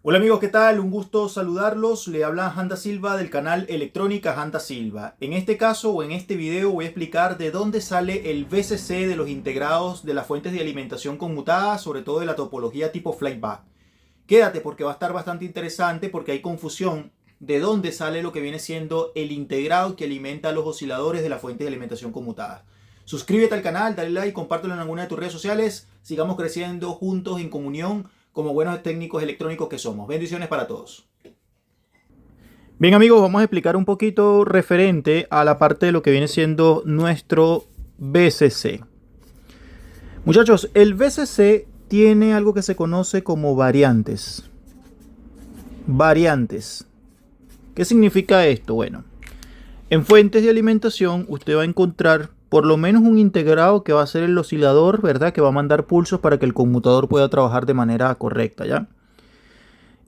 Hola amigos, ¿qué tal? Un gusto saludarlos. Le habla Handa Silva del canal Electrónica Handa Silva. En este caso o en este video voy a explicar de dónde sale el VCC de los integrados de las fuentes de alimentación conmutadas, sobre todo de la topología tipo flyback. Quédate porque va a estar bastante interesante porque hay confusión de dónde sale lo que viene siendo el integrado que alimenta a los osciladores de las fuentes de alimentación conmutadas. Suscríbete al canal, dale like, compártelo en alguna de tus redes sociales. Sigamos creciendo juntos en comunión como buenos técnicos electrónicos que somos. Bendiciones para todos. Bien amigos, vamos a explicar un poquito referente a la parte de lo que viene siendo nuestro VCC. Muchachos, el VCC tiene algo que se conoce como variantes. Variantes. ¿Qué significa esto? Bueno, en fuentes de alimentación usted va a encontrar por lo menos un integrado que va a ser el oscilador, ¿verdad? Que va a mandar pulsos para que el conmutador pueda trabajar de manera correcta, ¿ya?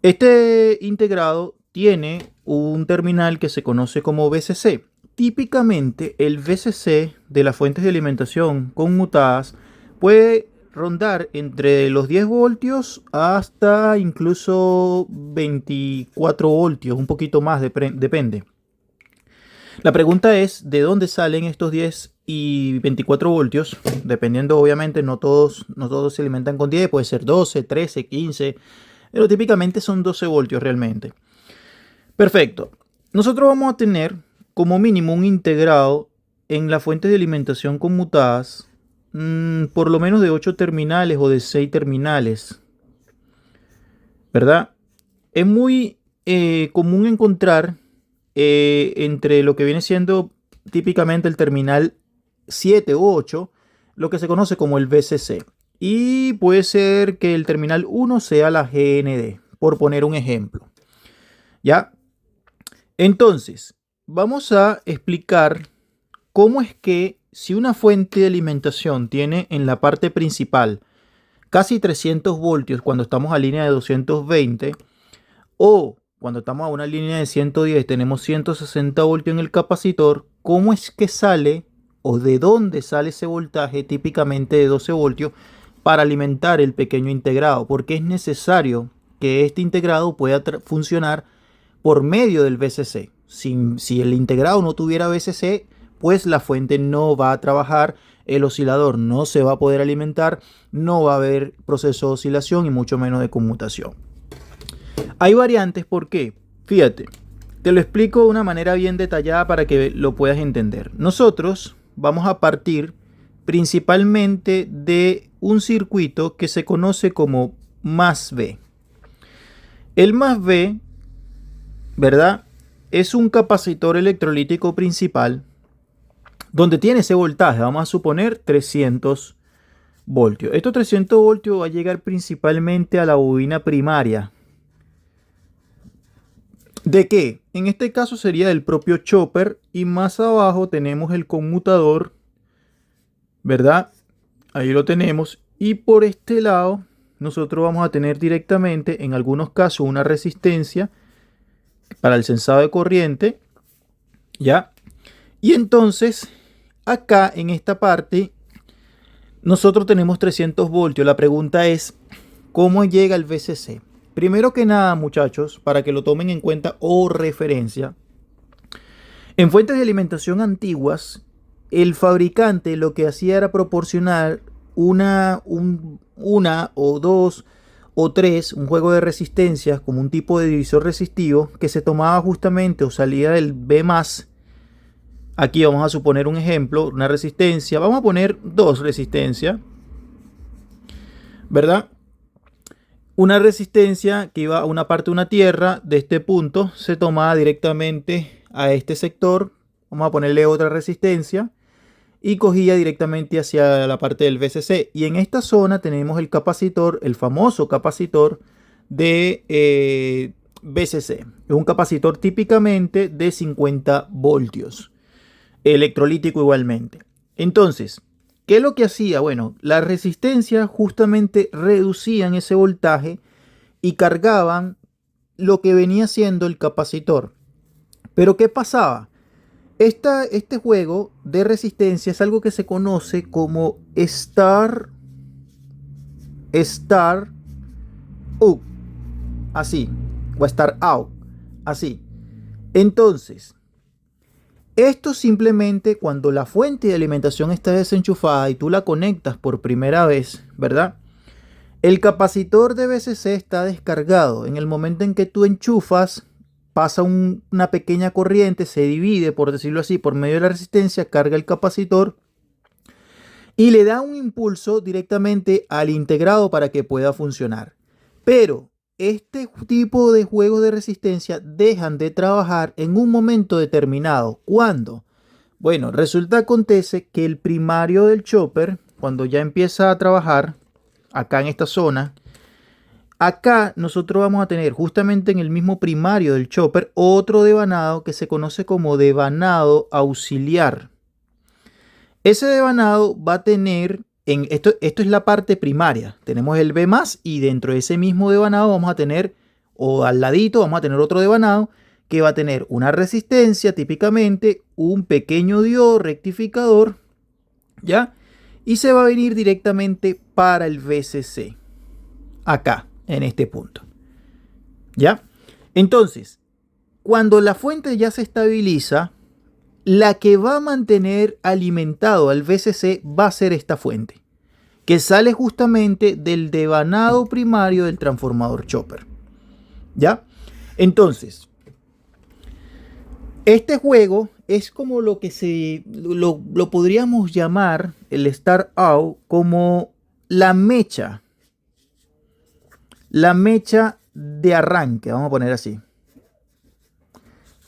Este integrado tiene un terminal que se conoce como VCC. Típicamente el VCC de las fuentes de alimentación conmutadas puede rondar entre los 10 voltios hasta incluso 24 voltios, un poquito más, depende. La pregunta es, ¿de dónde salen estos 10 y 24 voltios? Dependiendo, obviamente, no todos se alimentan con 10, puede ser 12, 13, 15, pero típicamente son 12 voltios realmente. Perfecto. Nosotros vamos a tener como mínimo un integrado en las fuentes de alimentación conmutadas, por lo menos de 8 terminales o de 6 terminales, ¿verdad? Es muy común encontrar entre lo que viene siendo típicamente el terminal 7 u 8, lo que se conoce como el VCC. Y puede ser que el terminal 1 sea la GND, por poner un ejemplo. ¿Ya? Entonces, vamos a explicar cómo es que si una fuente de alimentación tiene en la parte principal casi 300 voltios cuando estamos a línea de 220 o cuando estamos a una línea de 110 tenemos 160 voltios en el capacitor, ¿cómo es que sale o de dónde sale ese voltaje típicamente de 12 voltios para alimentar el pequeño integrado? Porque es necesario que este integrado pueda funcionar por medio del VCC. Si el integrado no tuviera VCC, pues la fuente no va a trabajar, el oscilador no se va a poder alimentar, no va a haber proceso de oscilación y mucho menos de conmutación. Hay variantes, ¿por qué? Fíjate, te lo explico de una manera bien detallada para que lo puedas entender. Nosotros vamos a partir principalmente de un circuito que se conoce como más B. El más B, ¿verdad? Es un capacitor electrolítico principal donde tiene ese voltaje, vamos a suponer 300 voltios. Estos 300 voltios va a llegar principalmente a la bobina primaria. ¿De qué? En este caso sería del propio chopper y más abajo tenemos el conmutador, ¿verdad? Ahí lo tenemos. Y por este lado nosotros vamos a tener directamente en algunos casos una resistencia para el sensado de corriente, ¿ya? Y entonces acá en esta parte nosotros tenemos 300 voltios. La pregunta es, ¿cómo llega el VCC? Primero que nada, muchachos, para que lo tomen en cuenta o referencia, en fuentes de alimentación antiguas, el fabricante lo que hacía era proporcionar una o dos o tres, un juego de resistencias como un tipo de divisor resistivo que se tomaba justamente o salía del B+. Aquí vamos a suponer un ejemplo, una resistencia. Vamos a poner dos resistencias, ¿verdad? Una resistencia que iba a una parte de una tierra, de este punto se tomaba directamente a este sector. Vamos a ponerle otra resistencia y cogía directamente hacia la parte del VCC. Y en esta zona tenemos el capacitor, el famoso capacitor de VCC. Es un capacitor típicamente de 50 voltios. Electrolítico igualmente. Entonces, ¿qué es lo que hacía? Bueno, las resistencias justamente reducían ese voltaje y cargaban lo que venía siendo el capacitor. Pero ¿qué pasaba? Este juego de resistencia es algo que se conoce como Star Up. así, o start out, así. Entonces, esto simplemente cuando la fuente de alimentación está desenchufada y tú la conectas por primera vez, ¿verdad? El capacitor de VCC está descargado. En el momento en que tú enchufas, pasa una pequeña corriente, se divide, por decirlo así, por medio de la resistencia, carga el capacitor y le da un impulso directamente al integrado para que pueda funcionar. Pero este tipo de juegos de resistencia dejan de trabajar en un momento determinado. ¿Cuándo? Bueno, acontece que el primario del chopper, cuando ya empieza a trabajar, acá en esta zona, acá nosotros vamos a tener justamente en el mismo primario del chopper otro devanado que se conoce como devanado auxiliar. Ese devanado va a tener, esto es la parte primaria, tenemos el B+, y dentro de ese mismo devanado vamos a tener, o al ladito vamos a tener otro devanado que va a tener una resistencia, típicamente un pequeño diodo rectificador, ¿ya? Y se va a venir directamente para el VCC, acá, en este punto, ¿ya? Entonces, cuando la fuente ya se estabiliza, la que va a mantener alimentado al VCC va a ser esta fuente, que sale justamente del devanado primario del transformador chopper, ¿ya? Entonces, este juego es como lo que lo podríamos llamar el start out como la mecha de arranque, vamos a poner así.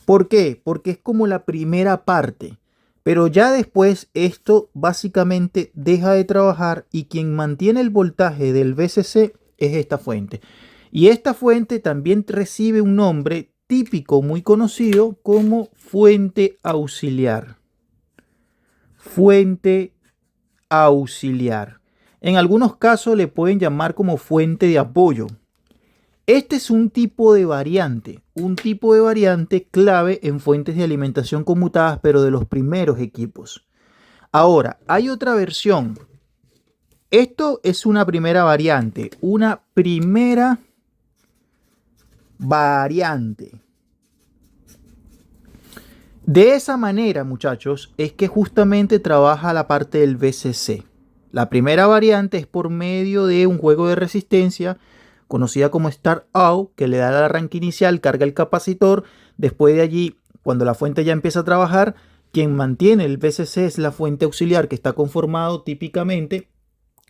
¿Por qué? Porque es como la primera parte, pero ya después esto básicamente deja de trabajar y quien mantiene el voltaje del VCC es esta fuente. Y esta fuente también recibe un nombre típico muy conocido como fuente auxiliar. Fuente auxiliar. En algunos casos le pueden llamar como fuente de apoyo. Este es un tipo de variante clave en fuentes de alimentación conmutadas, pero de los primeros equipos. Ahora, hay otra versión. Esto es una primera variante. De esa manera, muchachos, es que justamente trabaja la parte del VCC. La primera variante es por medio de un juego de resistencia conocida como Start Out, que le da el arranque inicial, carga el capacitor. Después de allí, cuando la fuente ya empieza a trabajar, quien mantiene el VCC es la fuente auxiliar, que está conformado típicamente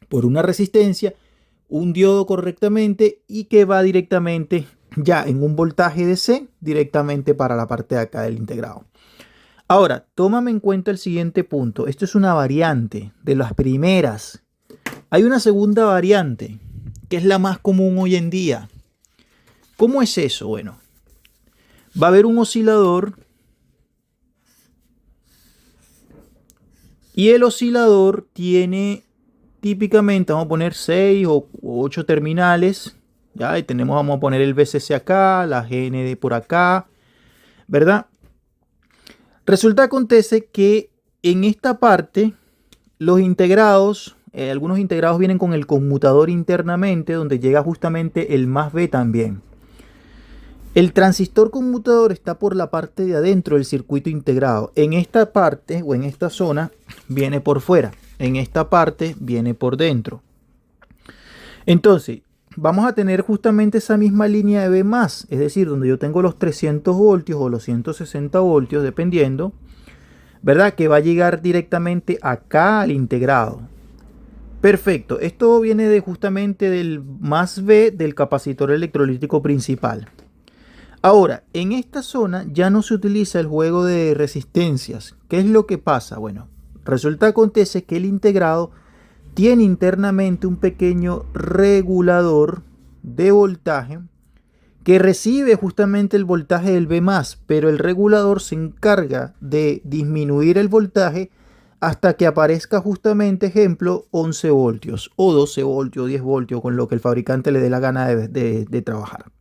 por una resistencia, un diodo correctamente y que va directamente ya en un voltaje DC directamente para la parte de acá del integrado. Ahora, tómame en cuenta el siguiente punto. Esto es una variante de las primeras. Hay una segunda variante, que es la más común hoy en día. ¿Cómo es eso? Bueno, va a haber un oscilador y el oscilador tiene típicamente, vamos a poner 6 o 8 terminales. Ya, y vamos a poner el VCC acá, la GND por acá, ¿verdad? Acontece que en esta parte los integrados, algunos integrados vienen con el conmutador internamente, donde llega justamente el más B también. El transistor conmutador está por la parte de adentro del circuito integrado. En esta parte o en esta zona viene por fuera. En esta parte viene por dentro. Entonces, vamos a tener justamente esa misma línea de B+, es decir, donde yo tengo los 300 voltios o los 160 voltios, dependiendo, ¿verdad? Que va a llegar directamente acá al integrado. Perfecto, esto viene justamente del más B del capacitor electrolítico principal. Ahora, en esta zona ya no se utiliza el juego de resistencias. ¿Qué es lo que pasa? Bueno, acontece que el integrado tiene internamente un pequeño regulador de voltaje que recibe justamente el voltaje del B+, pero el regulador se encarga de disminuir el voltaje hasta que aparezca justamente, ejemplo, 11 voltios o 12 voltios, 10 voltios, con lo que el fabricante le dé la gana de trabajar.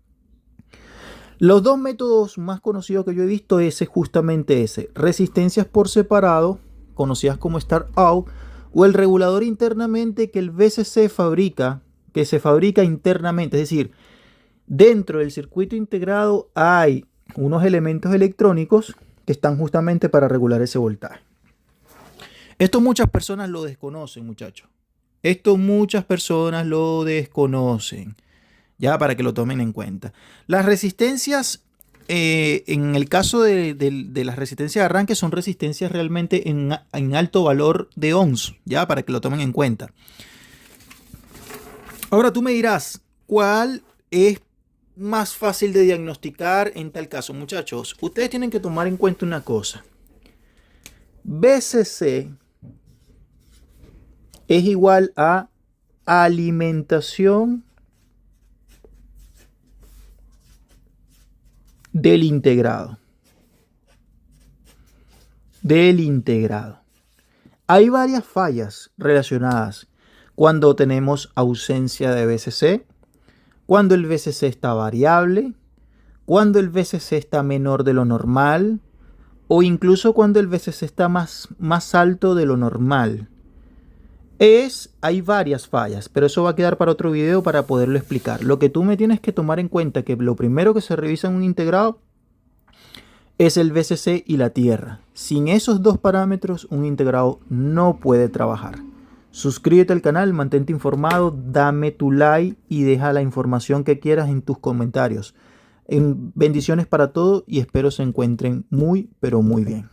Los dos métodos más conocidos que yo he visto es justamente ese: resistencias por separado, conocidas como Start Out, o el regulador internamente que el VCC fabrica, que se fabrica internamente. Es decir, Dentro del circuito integrado hay unos elementos electrónicos que están justamente para regular ese voltaje. Esto muchas personas lo desconocen, muchachos. Esto muchas personas lo desconocen. Ya para que lo tomen en cuenta. Las resistencias, en el caso de las resistencias de arranque, son resistencias realmente en alto valor de ohms. Ya para que lo tomen en cuenta. Ahora tú me dirás, ¿cuál es más fácil de diagnosticar en tal caso? Muchachos, ustedes tienen que tomar en cuenta una cosa. VCC es igual a alimentación del integrado. Hay varias fallas relacionadas cuando tenemos ausencia de VCC, cuando el VCC está variable, cuando el VCC está menor de lo normal o incluso cuando el VCC está más alto de lo normal. Hay varias fallas, pero eso va a quedar para otro video para poderlo explicar. Lo que tú me tienes que tomar en cuenta es que lo primero que se revisa en un integrado es el VCC y la tierra. Sin esos dos parámetros, un integrado no puede trabajar. Suscríbete al canal, mantente informado, dame tu like y deja la información que quieras en tus comentarios. Bendiciones para todos y espero se encuentren muy, pero muy bien.